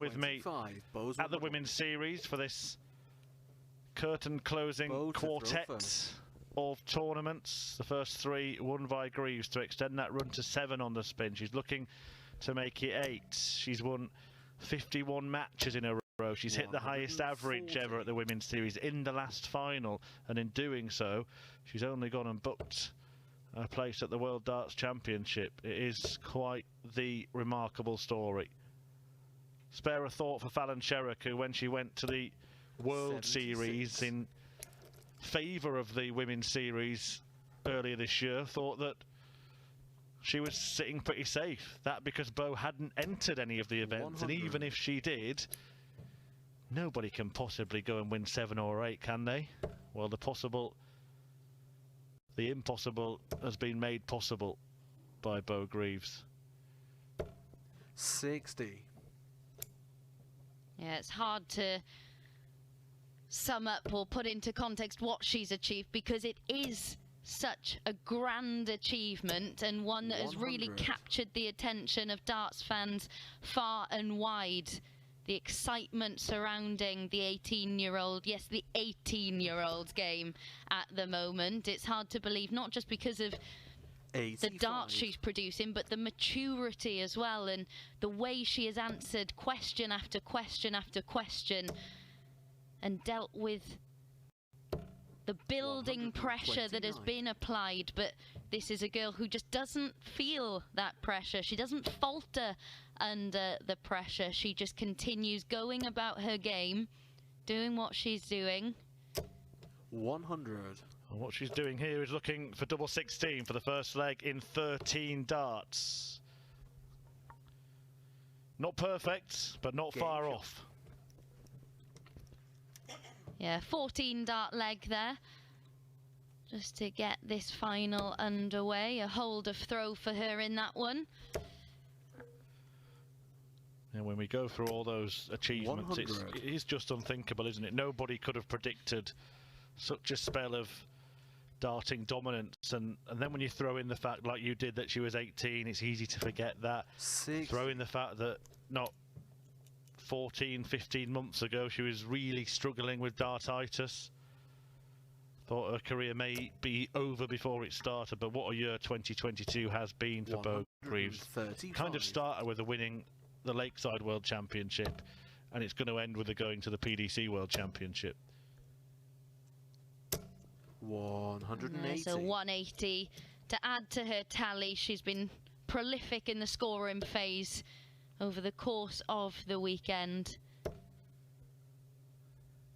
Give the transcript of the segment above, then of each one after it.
with me at the Women's Series for this curtain closing quartet of tournaments. The first 3 won by Greaves to extend that run to 7 on the spin. She's looking to make it 8. She's won 51 matches in a row. She's hit the highest average ever at the Women's Series in the last final, and in doing so she's only gone and booked a place at the World Darts Championship. It is quite the remarkable story. Spare a thought for Fallon Sherrock, who when she went to the World 76. Series in favour of the Women's Series earlier this year, thought that she was sitting pretty safe. That because Beau hadn't entered any of the events, 100. And even if she did, nobody can possibly go and win 7 or 8, can they? Well, the impossible has been made possible by Beau Greaves. 60. Yeah, it's hard to sum up or put into context what she's achieved, because it is such a grand achievement and one that 100. Has really captured the attention of darts fans far and wide. The excitement surrounding the 18-year-old, yes, the 18-year-old game at the moment. It's hard to believe, not just because of 85. The darts she's producing, but the maturity as well, and the way she has answered question after question after question and dealt with the building pressure that has been applied. But this is a girl who just doesn't feel that pressure. She doesn't falter under the pressure. She just continues going about her game, doing what she's doing. 100. And what she's doing here is looking for double 16 for the first leg in 13 darts. Not perfect, but not far off. Yeah, 14 dart leg there, just to get this final underway. A hold of throw for her in that one. And when we go through all those achievements, it is just unthinkable, isn't it? Nobody could have predicted such a spell of darting dominance, and then when you throw in the fact, like you did, that she was 18, it's easy to forget that. 60. Throw in the fact that not 14, 15 months ago she was really struggling with dartitis. Thought her career may be over before it started, but what a year 2022 has been for Beau Greaves. Kind of started with winning the Lakeside World Championship, and it's going to end with her going to the PDC World Championship. 180. So 180 to add to her tally. She's been prolific in the scoring phase over the course of the weekend.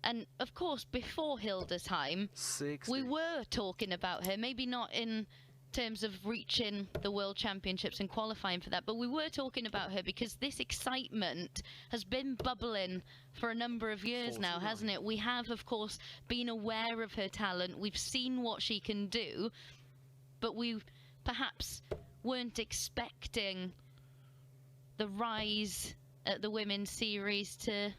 And of course, before Hildesheim, 60. we were talking about her, maybe not in terms of reaching the World Championships and qualifying for that, but we were talking about her because this excitement has been bubbling for a number of years 49. Now, hasn't it? We have, of course, been aware of her talent. We've seen what she can do, but we perhaps weren't expecting the rise at the Women's Series to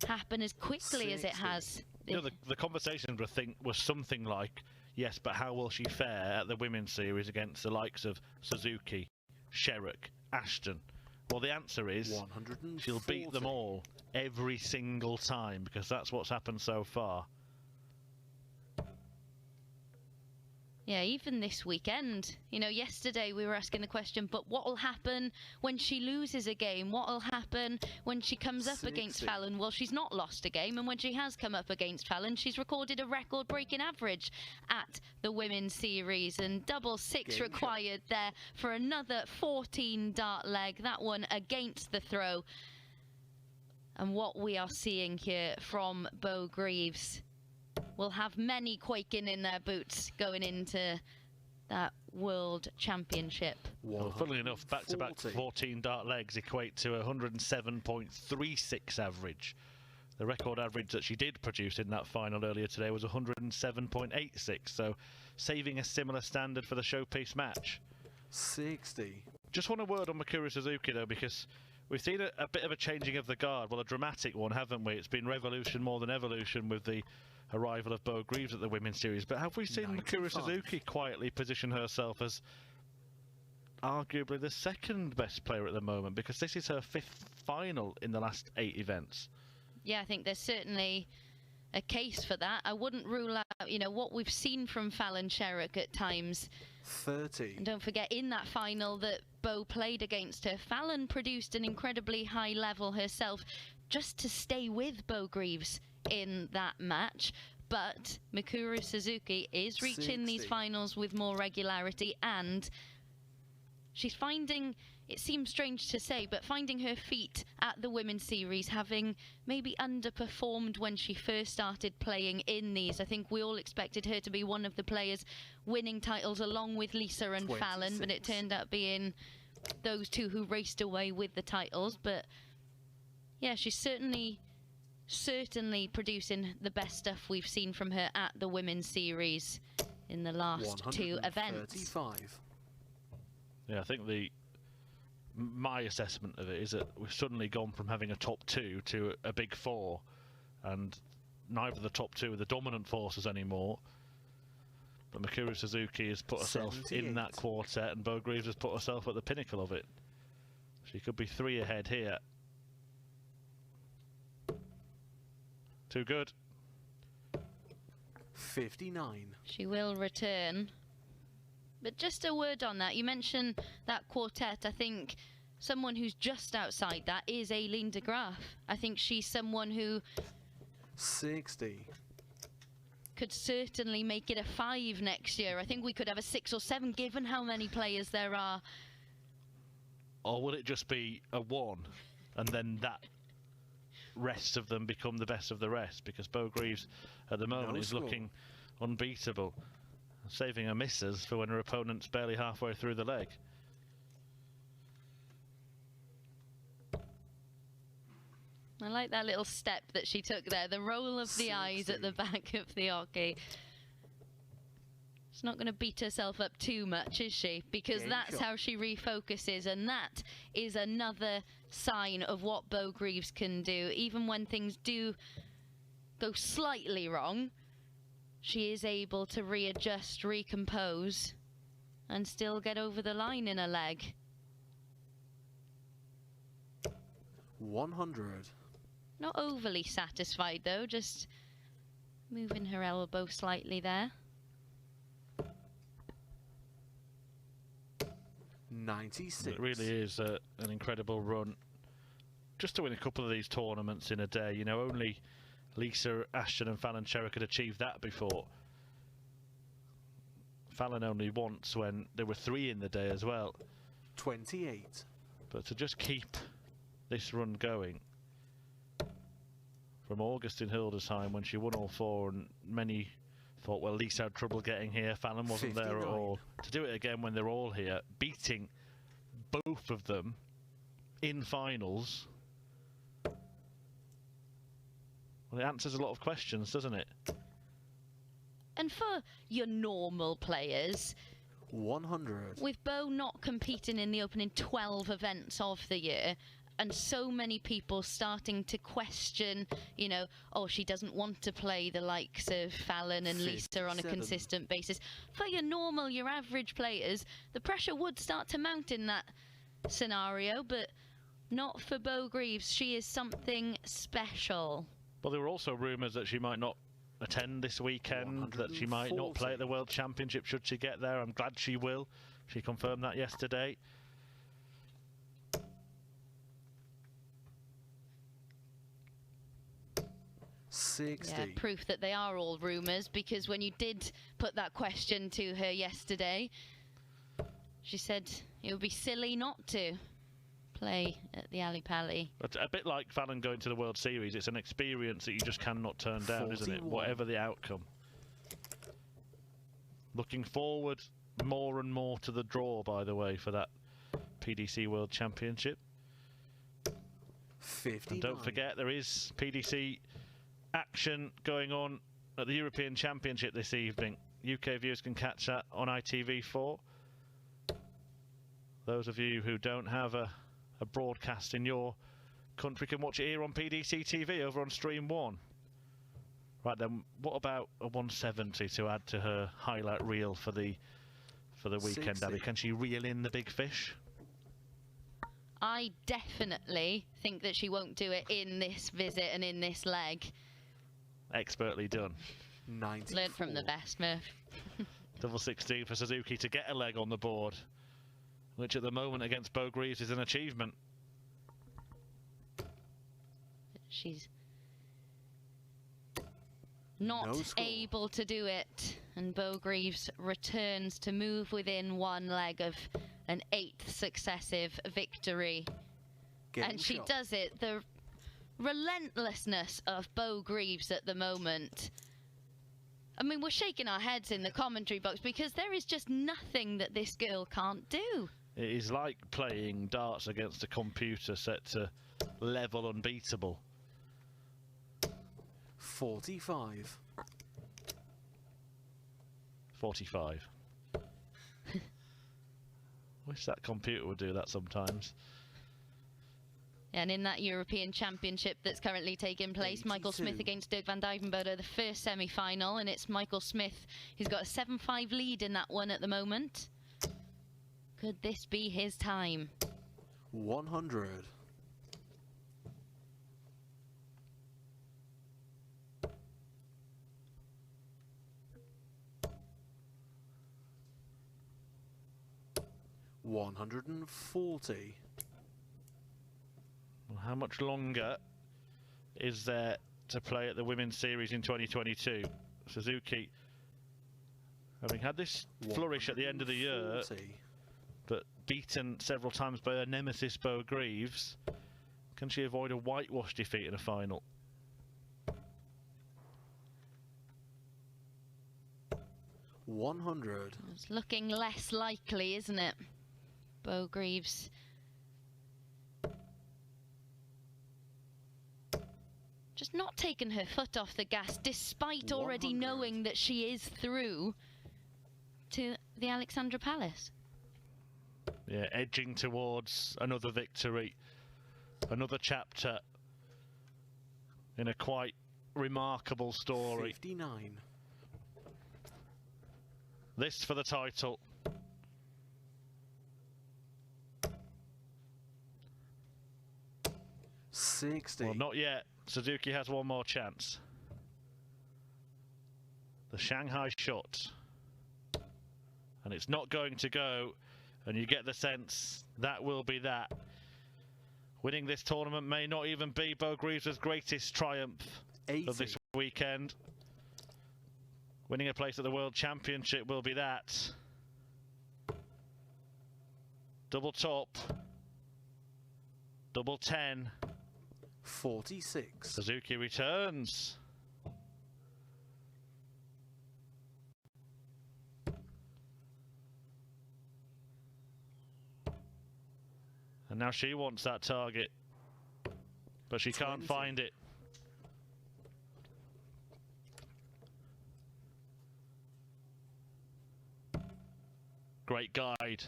happen as quickly 60. As it has. You know, the conversation was something like, yes, but how will she fare at the Women's Series against the likes of Suzuki, Sherrock, Ashton? Well, the answer is 140. She'll beat them all every single time, because that's what's happened so far. Yeah, even this weekend, you know, yesterday we were asking the question, but what will happen when she loses a game? What will happen when she comes up against Fallon? Well, she's not lost a game, and when she has come up against Fallon, she's recorded a record-breaking average at the Women's Series, and double 6 required there for another 14 dart leg, that one against the throw. And what we are seeing here from Beau Greaves will have many quaking in their boots going into that World Championship. Well, funnily enough, back-to-back 14 dart legs equate to a 107.36 average. The record average that she did produce in that final earlier today was 107.86, so saving a similar standard for the showpiece match. 60. Just want a word on Mikuru Suzuki, though, because we've seen a bit of a changing of the guard. Well, a dramatic one, haven't we? It's been revolution more than evolution with the arrival of Beau Greaves at the Women's Series. But have we seen 95. Mikuru Suzuki quietly position herself as arguably the second best player at the moment, because this is her 5th final in the last 8 events. Yeah, I think there's certainly a case for that. I wouldn't rule out, you know, what we've seen from Fallon Sherrock at times. 30. And don't forget, in that final that Beau played against her, Fallon produced an incredibly high level herself just to stay with Beau Greaves in that match. But Mikuru Suzuki is reaching 60. these finals with more regularity, and she's finding, it seems strange to say, but finding her feet at the Women's Series, having maybe underperformed when she first started playing in these. I think we all expected her to be one of the players winning titles along with Lisa and 26. Fallon, but it turned out being those two who raced away with the titles. But yeah, she's certainly producing the best stuff we've seen from her at the Women's Series in the last 2 events. Yeah, I think my assessment of it is that we've suddenly gone from having a top 2 to a big 4, and neither of the top 2 are the dominant forces anymore. But Mikuru Suzuki has put herself 78. in that quartet, and Beau Greaves has put herself at the pinnacle of it. She could be 3 ahead here. Too good. 59. She will return. But just a word on that. You mentioned that quartet. I think someone who's just outside that is Aileen de Graaf. I think she's someone who 60. could certainly make it a 5 next year. I think we could have a 6 or 7 given how many players there are. Or will it just be a 1 and then that rest of them become the best of the rest? Because Beau Greaves at the moment is looking unbeatable, saving her misses for when her opponent's barely halfway through the leg. I like that little step that she took there, the roll of the 60. eyes at the back of the hockey. She's not going to beat herself up too much, is she? Because that's how she refocuses, and that is another sign of what Beau Greaves can do. Even when things do go slightly wrong, she is able to readjust, recompose, and still get over the line in a leg. 100. Not overly satisfied though, just moving her elbow slightly there. 96. It really is an incredible run. Just to win a couple of these tournaments in a day, you know, only Lisa, Ashton and Fallon Sherrock had achieved that before. Fallon only once when there were 3 in the day as well. 28. But to just keep this run going from August in Hildesheim when she won all 4, and many thought, well, Lisa had trouble getting here, Fallon wasn't 59. there at all. To do it again when they're all here, beating both of them in finals, well, it answers a lot of questions, doesn't it? And for your normal players, 100. with Beau not competing in the opening 12 events of the year, and so many people starting to question, you know, oh, she doesn't want to play the likes of Fallon and Lisa on a 57. consistent basis. For your normal, your average players, the pressure would start to mount in that scenario, but not for Beau Greaves. She is something special. Well, there were also rumours that she might not attend this weekend, that she might not play at the World Championship should she get there. I'm glad she will. She confirmed that yesterday. Yeah, proof that they are all rumours, because when you did put that question to her yesterday, she said it would be silly not to play at the Ali Pali. But a bit like Fallon going to the World Series, it's an experience that you just cannot turn down, 41. Isn't it? Whatever the outcome. Looking forward more and more to the draw, by the way, for that PDC World Championship. 59. And don't forget, there is PDC action going on at the European Championship this evening. UK viewers can catch that on ITV4. Those of you who don't have a broadcast in your country can watch it here on PDC TV over on Stream 1. Right then, what about a 170 to add to her highlight reel for the for the weekend, 60. Abby? Can she reel in the big fish? I definitely think that she won't do it in this visit and in this leg. Expertly done. 94. Learned from the best, Murph. Double 16 for Suzuki to get a leg on the board, which at the moment against Beau Greaves is an achievement. She's not able to do it, and Beau Greaves returns to move within one leg of an 8th successive victory. And she does it. The relentlessness of Beau Greaves at the moment. I mean, we're shaking our heads in the commentary box because there is just nothing that this girl can't do. It is like playing darts against a computer set to level unbeatable. 45. 45. Wish that computer would do that sometimes. And in that European Championship that's currently taking place, 82. Michael Smith against Dirk van Dijvenbode, the first semi-final, and it's Michael Smith who's got a 7-5 lead in that one at the moment. Could this be his time? 100. $140. Well, how much longer is there to play at the Women's Series in 2022? Suzuki, having had this flourish at the end of the year, but beaten several times by her nemesis Beau Greaves, can she avoid a whitewash defeat in a final? $100. It's looking less likely, isn't it? Beau Greaves just not taking her foot off the gas, despite already knowing that she is through to the Alexandra Palace. Yeah, edging towards another victory, another chapter in a quite remarkable story. 59. This for the title. $60. Well, not yet. Suzuki has one more chance. The Shanghai shot. And it's not going to go. And you get the sense that will be that. Winning this tournament may not even be Beau Greaves' greatest triumph 80. of this weekend. Winning a place at the World Championship will be that. Double top. Double 10. 46. Suzuki returns. And now she wants that target, but she 20. can't find it. Great guide.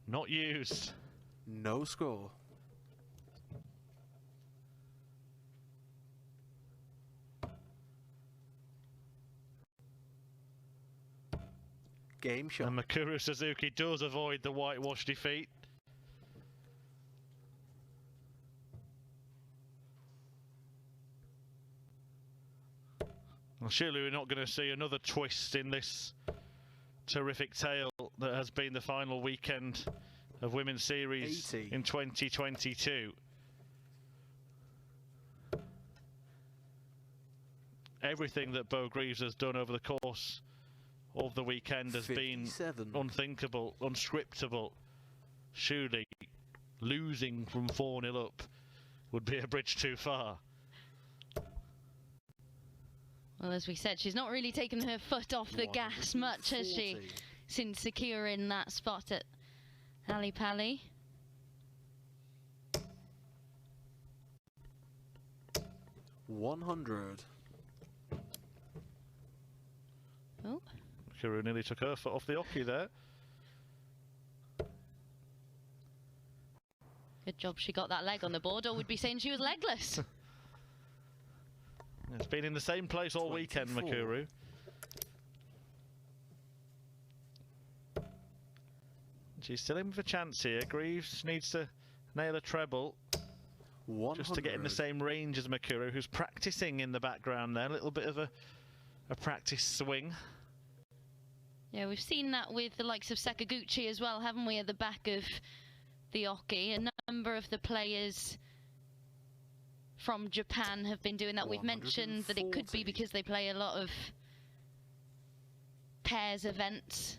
Not used. No score. Game shot. And Mikuru Suzuki does avoid the whitewash defeat. Well, surely we're not going to see another twist in this terrific tale that has been the final weekend of Women's Series 80. in 2022. Everything that Beau Greaves has done over the course of the weekend has 57. been unthinkable, unscriptable. Surely losing from 4-0 up would be a bridge too far. Well, as we said, she's not really taken her foot off the gas much, has she? Since securing that spot at Ali Pali. $100. Oh. Mikuru nearly took her foot off the hockey there. Good job she got that leg on the board, or we'd be saying she was legless. It's been in the same place all weekend, Mikuru. She's still in with a chance here. Greaves needs to nail a treble. 100. Just to get in the same range as Mikuru, who's practicing in the background there. A little bit of a practice swing. Yeah, we've seen that with the likes of Sakaguchi as well, haven't we, at the back of the Oki? A number of the players from Japan have been doing that. We've mentioned that it could be because they play a lot of pairs events.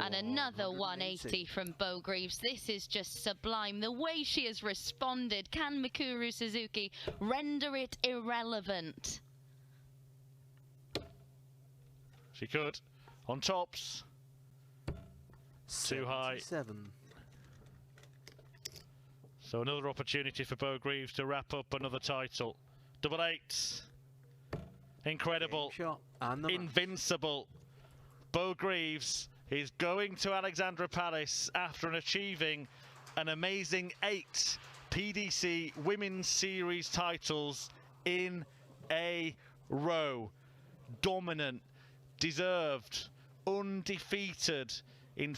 And another 180 from Beau Greaves. This is just sublime. The way she has responded. Can Mikuru Suzuki render it irrelevant? She could. On tops. Too high. 7. So another opportunity for Beau Greaves to wrap up another title. Double eights. Incredible. Invincible. Beau Greaves is going to Alexandra Palace after achieving an amazing 8 PDC Women's Series titles in a row. Dominant, deserved, undefeated in